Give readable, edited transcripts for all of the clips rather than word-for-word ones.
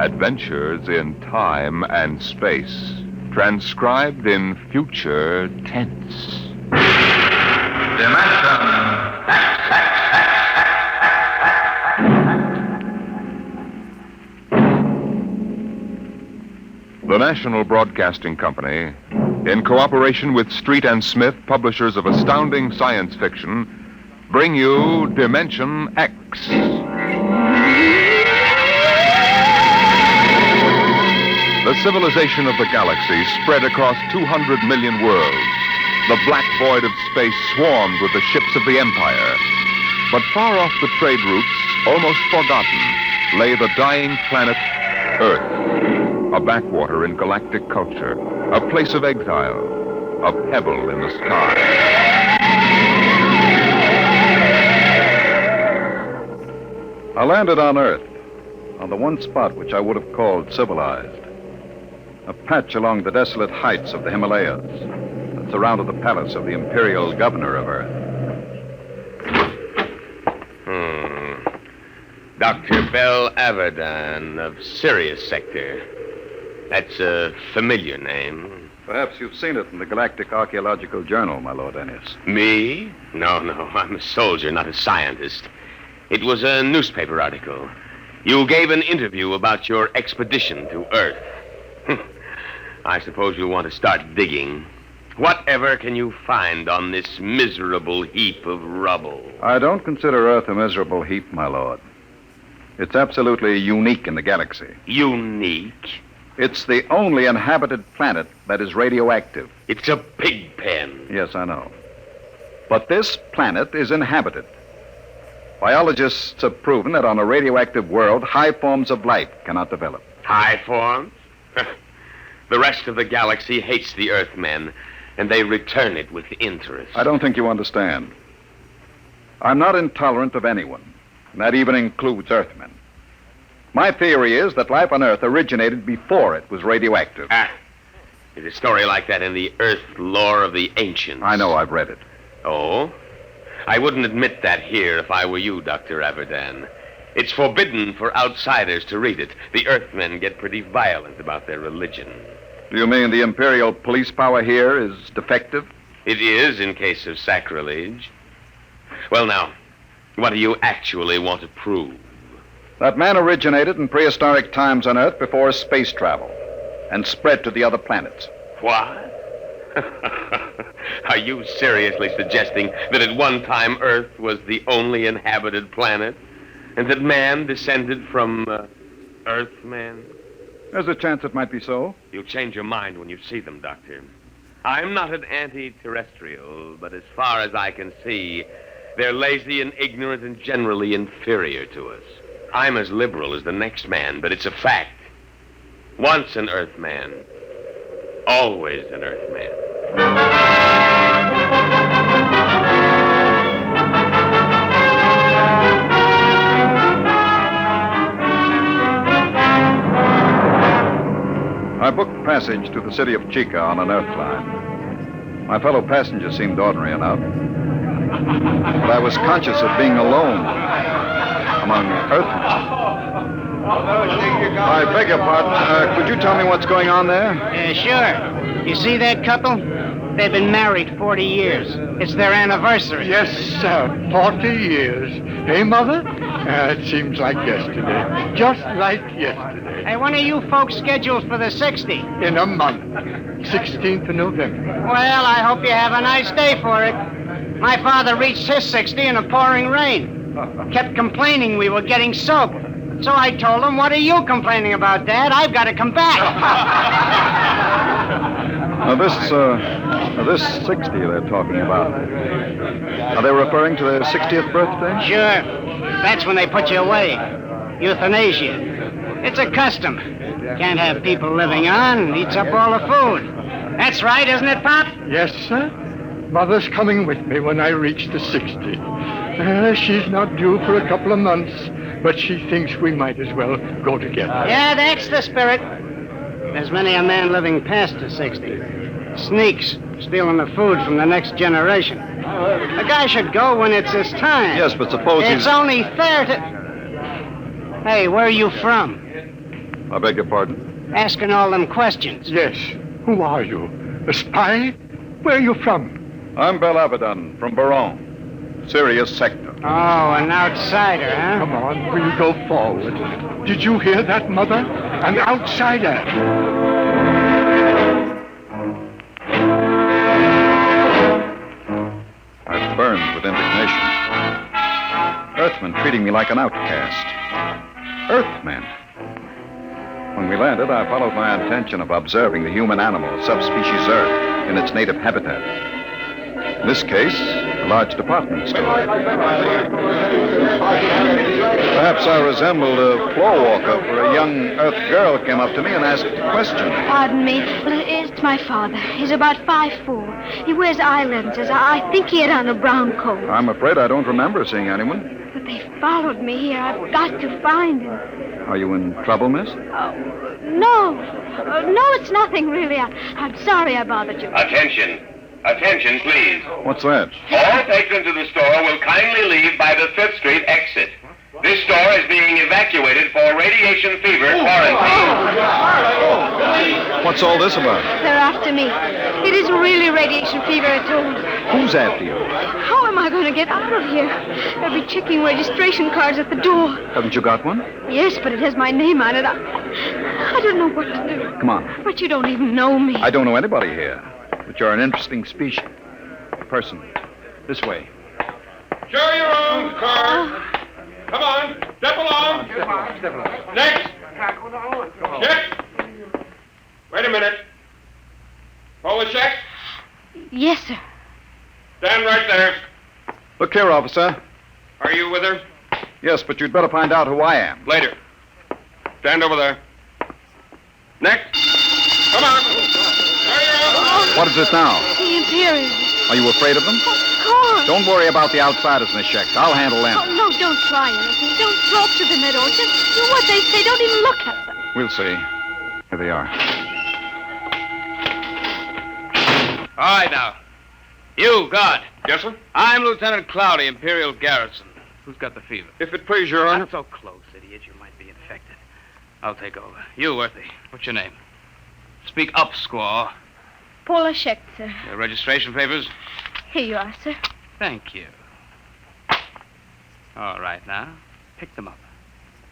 Adventures in time and space, transcribed in future tense. The National Broadcasting Company, in cooperation with Street and Smith, publishers of astounding science fiction, bring you Dimension X. The civilization of the galaxy spread across 200 million worlds. The black void of space swarmed with the ships of the Empire. But far off the trade routes, almost forgotten, lay the dying planet Earth, a backwater in galactic culture, a place of exile, a pebble in the sky. I landed on Earth, on the one spot which I would have called civilized. A patch along the desolate heights of the Himalayas that surrounded the palace of the imperial governor of Earth. Dr. Bell Averdan of Sirius Sector. That's a familiar name. Perhaps you've seen it in the Galactic Archaeological Journal, my Lord Ennis. Me? No, I'm a soldier, not a scientist. It was a newspaper article. You gave an interview about your expedition to Earth. I suppose you'll want to start digging. Whatever can you find on this miserable heap of rubble? I don't consider Earth a miserable heap, my lord. It's absolutely unique in the galaxy. Unique? It's the only inhabited planet that is radioactive. It's a pig pen. Yes, I know. But this planet is inhabited. Biologists have proven that on a radioactive world, high forms of life cannot develop. High forms? The rest of the galaxy hates the Earthmen, and they return it with interest. I don't think you understand. I'm not intolerant of anyone, and that even includes Earthmen. My theory is that life on Earth originated before it was radioactive. There's a story like that in the Earth lore of the ancients. I know, I've read it. Oh? I wouldn't admit that here if I were you, Dr. Averdan. It's forbidden for outsiders to read it. The Earthmen get pretty violent about their religion. Do you mean the imperial police power here is defective? It is in case of sacrilege. Well, now, what do you actually want to prove? That man originated in prehistoric times on Earth before space travel and spread to the other planets. What? Are you seriously suggesting that at one time Earth was the only inhabited planet? And that man descended from Earthmen? There's a chance it might be so. You'll change your mind when you see them, Doctor. I'm not an anti-terrestrial, but as far as I can see, they're lazy and ignorant and generally inferior to us. I'm as liberal as the next man, but it's a fact. Once an Earthman, always an Earthman. I booked passage to the city of Chica on an Earth line. My fellow passengers seemed ordinary enough, but I was conscious of being alone among Earthmen. I beg your pardon. Could you tell me what's going on there? Sure. You see that couple? They've been married 40 years. It's their anniversary. Yes, sir. 40 years. Hey, Mother? It seems like yesterday. Just like yesterday. Hey, when are you folks scheduled for the 60? In a month. 16th of November. Well, I hope you have a nice day for it. My father reached his 60 in a pouring rain. Kept complaining we were getting soaked. So I told him, what are you complaining about, Dad? I've got to come back. Now, this 60 they're talking about, are they referring to their 60th birthday? Sure. That's when they put you away. Euthanasia. It's a custom. Can't have people living on. Eats up all the food. That's right, isn't it, Pop? Yes, sir. Mother's coming with me when I reach the 60. She's not due for a couple of months, but she thinks we might as well go together. Yeah, that's the spirit. There's many a man living past the 60. Sneaks, stealing the food from the next generation. A guy should go when it's his time. Yes, but suppose It's only fair to... Hey, where are you from? I beg your pardon? Asking all them questions. Yes. Who are you? A spy? Where are you from? I'm Bel Abaddon from Baron, Sirius Sector. Oh, an outsider, huh? Come on, we'll go forward. Did you hear that, Mother? An outsider. I burned with indignation. Earthmen treating me like an outcast. Earthmen. When we landed, I followed my intention of observing the human animal, subspecies Earth, in its native habitat. In this case, a large department store. Perhaps I resembled a floor walker, for a young Earth girl came up to me and asked a question. Pardon me. Well, it's my father. He's about 5'4". He wears eye lenses. I think he had on a brown coat. I'm afraid I don't remember seeing anyone. But they followed me here. I've got to find him. Are you in trouble, miss? No. No, it's nothing, really. I'm sorry I bothered you. Attention. Attention, please. What's that? All patrons of the store will kindly leave by the 5th Street exit. This store is being evacuated for radiation fever quarantine. What's all this about? They're after me. It isn't really radiation fever at all. Who's after you? How am I going to get out of here? They'll be checking registration cards at the door. Haven't you got one? Yes, but it has my name on it. I don't know what to do. Come on. But you don't even know me. I don't know anybody here, but you're an interesting species. Person. This way. Show your own car. Come on, step along. Next. Check. Wait a minute. Pull the check. Yes, sir. Stand right there. Look here, officer. Are you with her? Yes, but you'd better find out who I am. Later. Stand over there. Next. Come on. Show your own. What is it now? The Imperial. Are you afraid of them? Of course. Don't worry about the outsiders, Miss Schecht. I'll handle them. Oh, no, don't try anything. Don't talk to them at all. Just do what they say. Don't even look at them. We'll see. Here they are. All right, now. You, guard. Yes, sir? I'm Lieutenant Cloudy, Imperial Garrison. Who's got the fever? If it please your honor. Not so close, idiot. You might be infected. I'll take over. You, Earthy. What's your name? Speak up, squaw. Paula Schecht, sir. Your registration papers? Here you are, sir. Thank you. All right, now. Pick them up.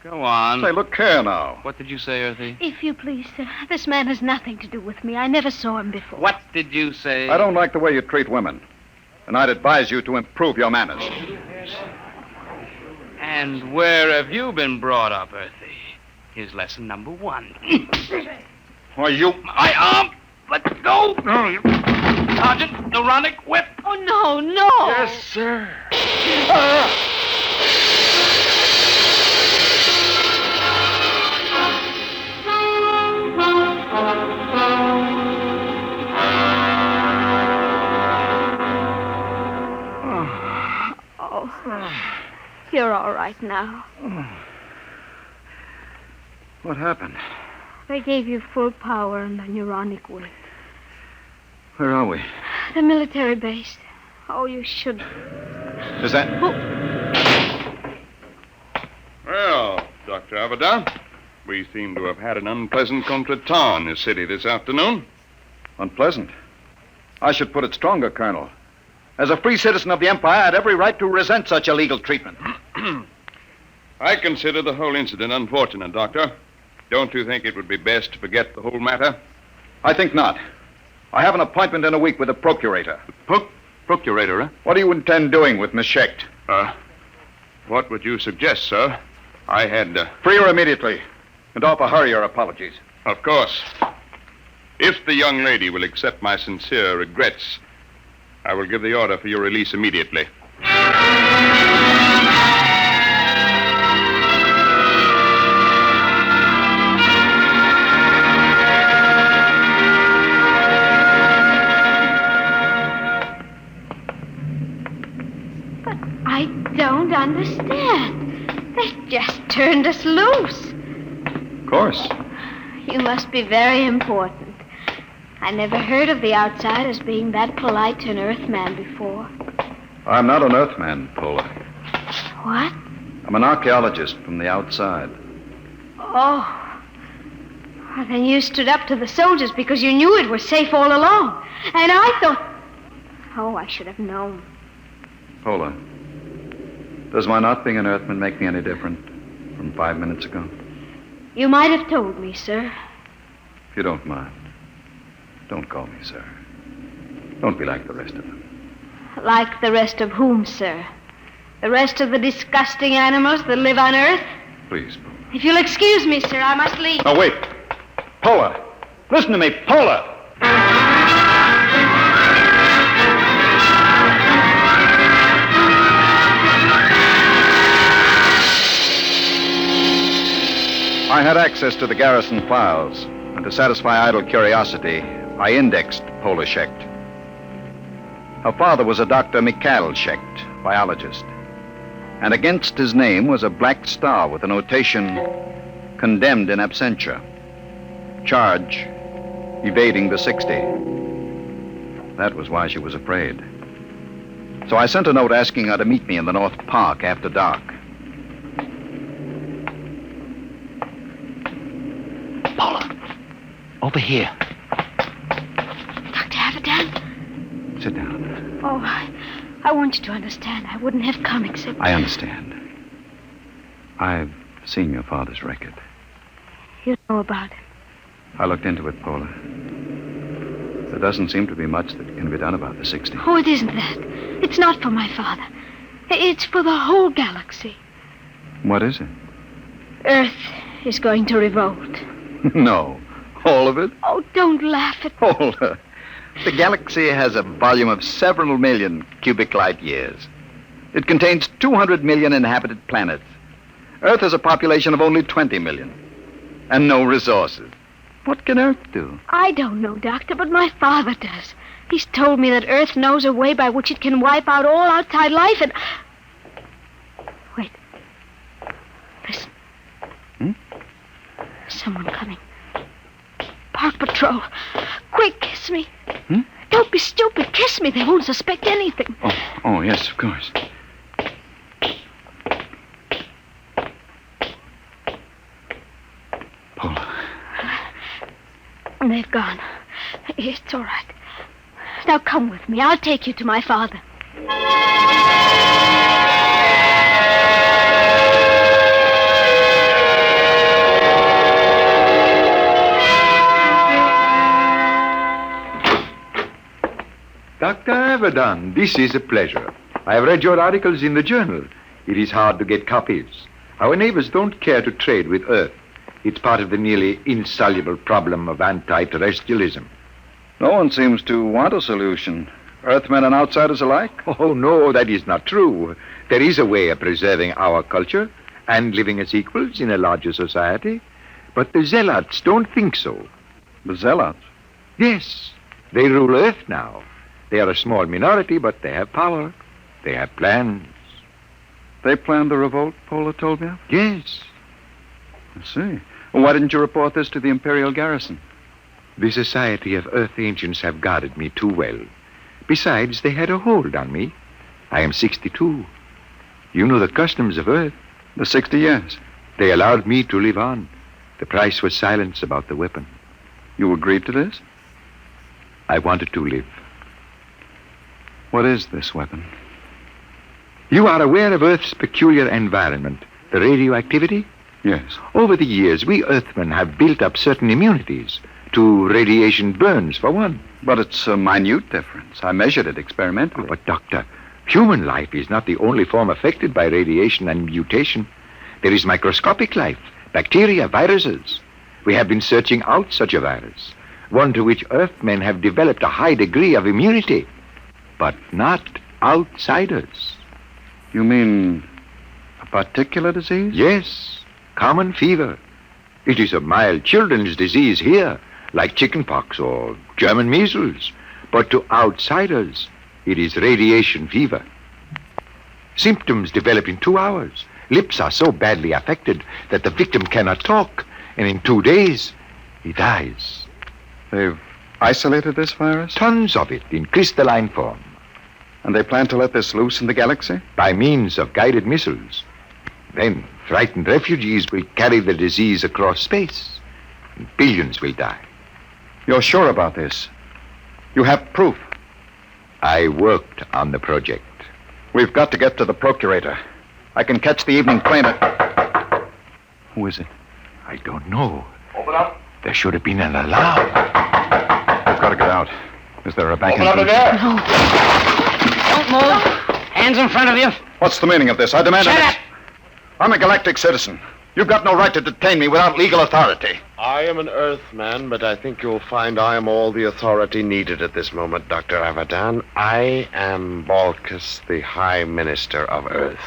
Go on. Say, look here now. What did you say, Earthy? If you please, sir. This man has nothing to do with me. I never saw him before. What did you say? I don't like the way you treat women, and I'd advise you to improve your manners. And where have you been brought up, Earthy? Here's lesson number 1. Why, you... My arm! Let go! Sergeant, neuronic whip! Oh, no, no. Yes, sir. Oh, you're all right now. What happened? They gave you full power and the neuronic whip. Where are we? The military base. Oh, you should. Is that... Well, Dr. Abaddon, we seem to have had an unpleasant contretemps in this city this afternoon. Unpleasant? I should put it stronger, Colonel. As a free citizen of the Empire, I had every right to resent such illegal treatment. I consider the whole incident unfortunate, Doctor. Don't you think it would be best to forget the whole matter? I think not. I have an appointment in a week with the procurator. Procurator, eh? What do you intend doing with Miss Schecht? What would you suggest, sir? I had... Free her immediately, and offer her your apologies. Of course. If the young lady will accept my sincere regrets, I will give the order for your release immediately. I don't understand. They just turned us loose. Of course. You must be very important. I never heard of the outsiders being that polite to an Earthman before. I'm not an Earthman, Paula. What? I'm an archaeologist from the outside. Oh, Well, then you stood up to the soldiers because you knew it was safe all along. And I thought... Oh, I should have known. Paula, does my not being an Earthman make me any different from 5 minutes ago? You might have told me, sir. If you don't mind, don't call me sir. Don't be like the rest of them. Like the rest of whom, sir? The rest of the disgusting animals that live on Earth? Please, Paula. If you'll excuse me, sir, I must leave. Oh, wait. Paula! Listen to me, Paula! I had access to the garrison files, and to satisfy idle curiosity, I indexed Paula Schecht. Her father was a Dr. Mikhail Schecht, biologist. And against his name was a black star with a notation, condemned in absentia. Charge, evading the 60. That was why she was afraid. So I sent a note asking her to meet me in the North Park after dark. Paula, over here. Dr. Avedon? Sit down. Oh, I want you to understand. I wouldn't have come except... I understand. I've seen your father's record. You know about it. I looked into it, Paula. There doesn't seem to be much that can be done about the 60. Oh, it isn't that. It's not for my father. It's for the whole galaxy. What is it? Earth is going to revolt. No. All of it? Oh, don't laugh at me. Paula, the galaxy has a volume of several million cubic light years. It contains 200 million inhabited planets. Earth has a population of only 20 million. And no resources. What can Earth do? I don't know, Doctor, but my father does. He's told me that Earth knows a way by which it can wipe out all outside life and... Wait. Listen. Someone coming. Park Patrol. Quick, kiss me. Don't be stupid. Kiss me. They won't suspect anything. Oh, yes, of course. Paula. They've gone. It's all right. Now come with me. I'll take you to my father. Dr. Avedon, this is a pleasure. I have read your articles in the journal. It is hard to get copies. Our neighbors don't care to trade with Earth. It's part of the nearly insoluble problem of anti-terrestrialism. No one seems to want a solution. Earthmen and outsiders alike? Oh, no, that is not true. There is a way of preserving our culture and living as equals in a larger society. But the zealots don't think so. The zealots? Yes, they rule Earth now. They are a small minority, but they have power. They have plans. They planned the revolt, Paula told me? Yes. I see. Well, why didn't you report this to the Imperial garrison? The Society of Earth Ancients have guarded me too well. Besides, they had a hold on me. I am 62. You know the customs of Earth. The 60 years. They allowed me to live on. The price was silence about the weapon. You agreed to this? I wanted to live. What is this weapon? You are aware of Earth's peculiar environment, the radioactivity? Yes. Over the years, we Earthmen have built up certain immunities to radiation burns, for one. But it's a minute difference. I measured it experimentally. Oh, but, Doctor, human life is not the only form affected by radiation and mutation. There is microscopic life, bacteria, viruses. We have been searching out such a virus, one to which Earthmen have developed a high degree of immunity, but not outsiders. You mean a particular disease? Yes, common fever. It is a mild children's disease here, like chickenpox or German measles. But to outsiders, it is radiation fever. Symptoms develop in 2 hours. Lips are so badly affected that the victim cannot talk, and in 2 days, he dies. They've isolated this virus? Tons of it in crystalline form. And they plan to let this loose in the galaxy? By means of guided missiles. Then frightened refugees will carry the disease across space. and billions will die. You're sure about this? You have proof? I worked on the project. We've got to get to the procurator. I can catch the evening train at... Who is it? I don't know. Open up. There should have been an alarm. We've got to get out. Is there a back Open up in entrance? there. Don't move. Hands in front of you. What's the meaning of this? I demand... Shut up. I'm a galactic citizen. You've got no right to detain me without legal authority. I am an Earthman, but I think you'll find I am all the authority needed at this moment, Dr. Abadan. I am Balkus, the High Minister of Earth.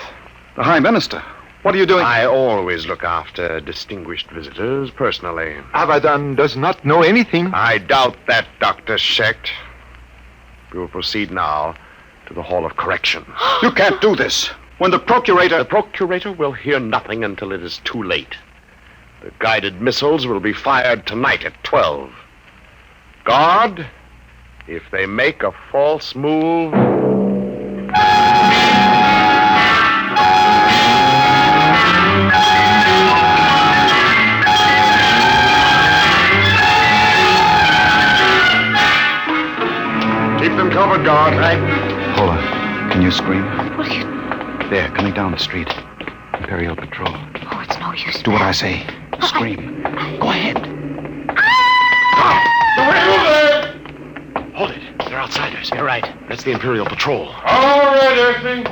The High Minister? What are you doing? I always look after distinguished visitors personally. Abadan does not know anything. I doubt that, Dr. Shecht. We will proceed now to the Hall of Correction. You can't do this. When the procurator... The procurator will hear nothing until it is too late. The guided missiles will be fired tonight at 12. Guard, if they make a false move... Keep them covered, guard. Right. Paula, can you scream? What are you... There, coming down the street. Imperial Patrol. Oh, it's no use. Do what I say. Scream. Go ahead. Hold it. They're outsiders. You're right. That's the Imperial Patrol. All right, Earthy.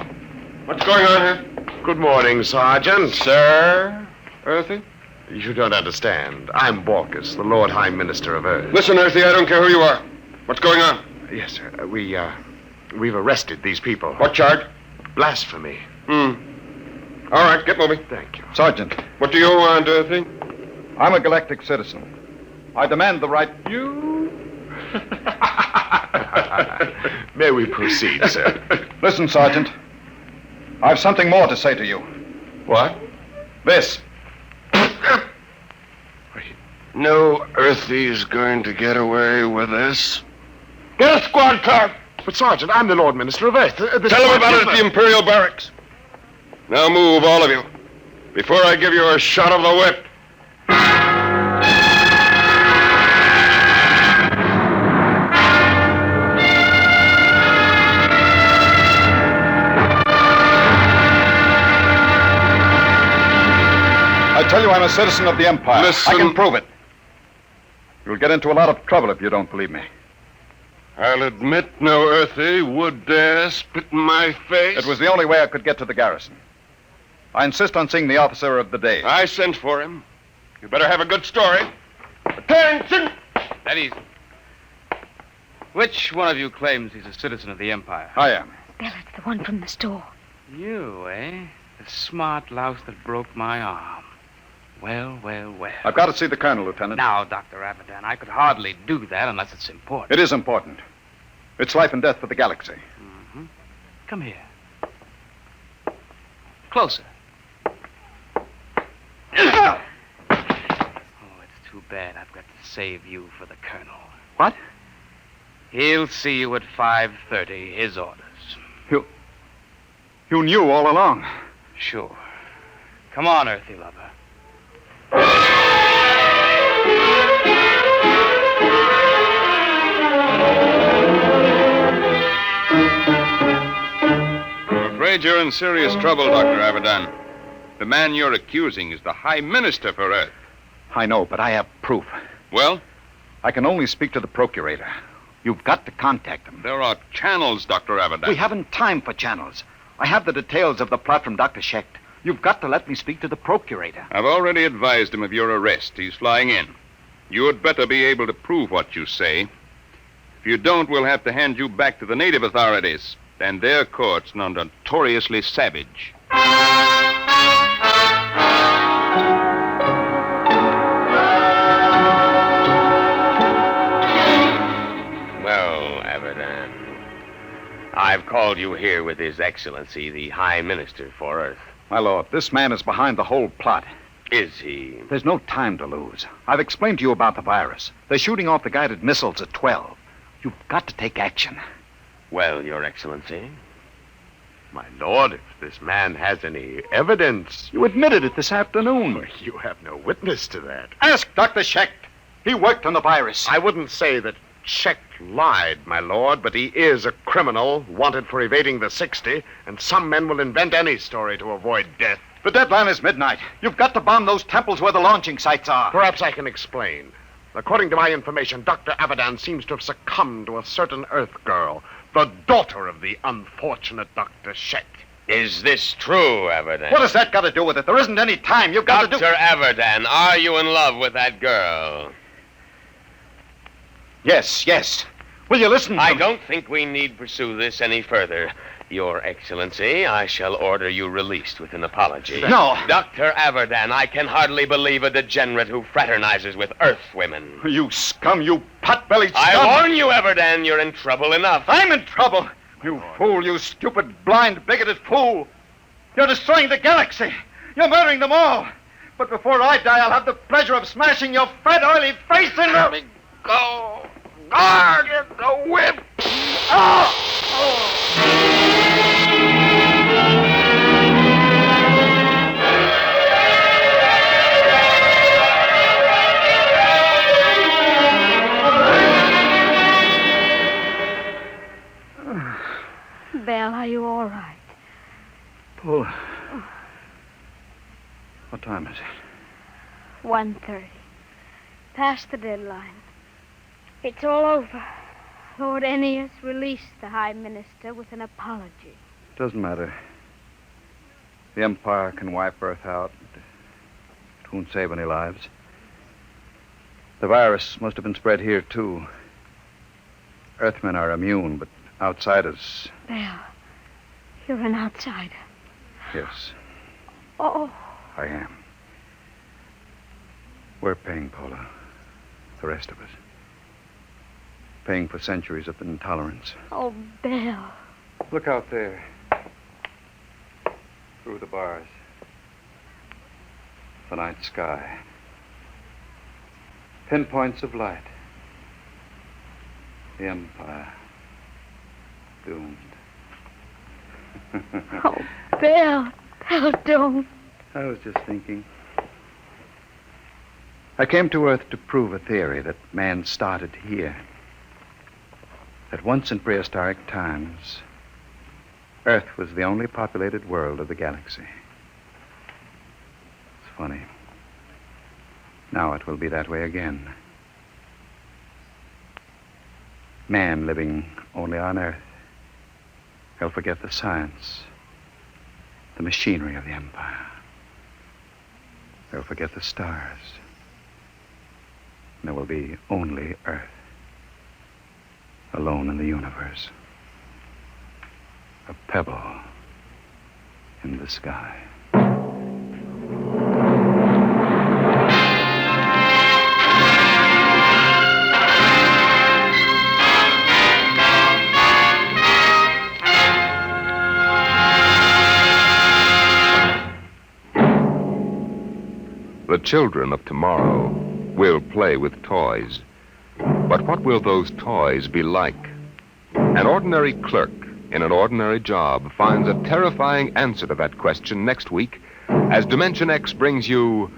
What's going on here? Good morning, Sergeant. Sir? Earthy? You don't understand. I'm Balkus, the Lord High Minister of Earth. Listen, Earthy, I don't care who you are. What's going on? Yes, sir. We've arrested these people. What charge? Blasphemy. All right, get moving. Thank you. Sergeant, What do you want, Earthy? I'm a galactic citizen. I demand the right... You? May we proceed, sir? Listen, Sergeant. I've something more to say to you. What? This. No Earthy's going to get away with this. Get a squad car. But, Sergeant, I'm the Lord Minister of Earth. Tell him about it at the Imperial Barracks. Now move, all of you, before I give you a shot of the whip. I tell you I'm a citizen of the Empire. Listen. I can prove it. You'll get into a lot of trouble if you don't believe me. I'll admit no Earthy would dare spit in my face. It was the only way I could get to the garrison. I insist on seeing the officer of the day. I sent for him. You better have a good story. Attention! That easy. Which one of you claims he's a citizen of the Empire? I am. Bella, it's the one from the store. You, eh? The smart louse that broke my arm. Well, well, well. I've got to see the colonel, Lieutenant. Now, Dr. Abadan, I could hardly do that unless it's important. It is important. It's life and death for the galaxy. Mm-hmm. Come here. Closer. Oh, it's too bad I've got to save you for the colonel. What? He'll see you at 5:30, his orders. You knew all along. Sure. Come on, Earthy lover. I'm afraid you're in serious trouble, Dr. Abadan. The man you're accusing is the High Minister for Earth. I know, but I have proof. Well, I can only speak to the procurator. You've got to contact him. there are channels, Dr. Abadan. We haven't time for channels. I have the details of the plot from Dr. Shecht. You've got to let me speak to the procurator. I've already advised him of your arrest. He's flying in. You had better be able to prove what you say. If you don't, we'll have to hand you back to the native authorities and their courts, now notoriously savage. Well, Abadan, I've called you here with His Excellency, the High Minister for Earth. My lord, this man is behind the whole plot. Is he? There's no time to lose. I've explained to you about the virus. They're shooting off the guided missiles at 12. You've got to take action. Well, Your Excellency, My lord, if this man has any evidence... You admitted it this afternoon. You have no witness to that. Ask Dr. Schecht. He worked on the virus. I wouldn't say that Schecht lied, my lord, but he is a criminal wanted for evading the 60, and some men will invent any story to avoid death. The deadline is midnight. You've got to bomb those temples where the launching sites are. Perhaps I can explain. According to my information, Dr. Abadan seems to have succumbed to a certain Earth girl, the daughter of the unfortunate Dr. Schecht. Is this true, Abadan? What has that got to do with it? There isn't any time. You've got to do... Dr. Abadan, are you in love with that girl? Yes. Will you listen to I me? don't think we need pursue this any further. Your Excellency, I shall order you released with an apology. No. Dr. Abadan, I can hardly believe a degenerate who fraternizes with Earth women. You scum, you pot-bellied scum. I warn you, Abadan, you're in trouble enough. I'm in trouble. You fool, you stupid, blind, bigoted fool. You're destroying the galaxy. You're murdering them all. But before I die, I'll have the pleasure of smashing your fat, oily face in... Let me go. Guard, the whip. Belle, are you all right? Paula. What time is it? 1:30. Past the deadline. It's all over. Lord Ennius released the High Minister with an apology. Doesn't matter. The Empire can wipe Earth out. It won't save any lives. The virus must have been spread here, too. Earthmen are immune, but outsiders... Belle, you're an outsider. Yes, Oh, I am. We're paying, Paula. The rest of us. Paying for centuries of intolerance. oh, Belle. Look out there. Through the bars. The night sky. Pinpoints of light. The Empire. Doomed. Oh, Belle. Belle, don't. I was just thinking. I came to Earth to prove a theory that man started here. That once in prehistoric times, Earth was the only populated world of the galaxy. It's funny. Now it will be that way again. Man living only on Earth. He'll forget the science, the machinery of the Empire. He'll forget the stars. And there will be only Earth. Alone in the universe. A pebble in the sky. The children of tomorrow will play with toys. But what will those toys be like? An ordinary clerk in an ordinary job finds a terrifying answer to that question next week as Dimension X brings you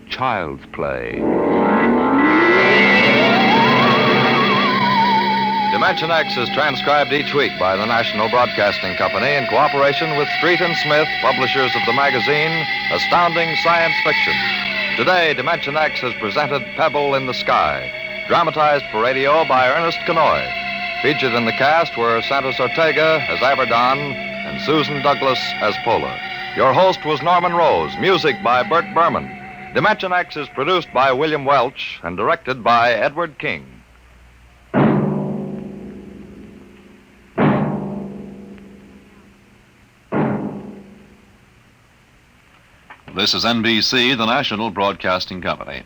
Child's Play. Dimension X is transcribed each week by the National Broadcasting Company in cooperation with Street and Smith, publishers of the magazine Astounding Science Fiction. Today, Dimension X has presented Pebble in the Sky, dramatized for radio by Ernest Kenoy. Featured in the cast were Santos Ortega as Abadan and Susan Douglas as Pola. Your host was Norman Rose, music by Burt Berman. Dimension X is produced by William Welch and directed by Edward King. This is NBC, the National Broadcasting Company.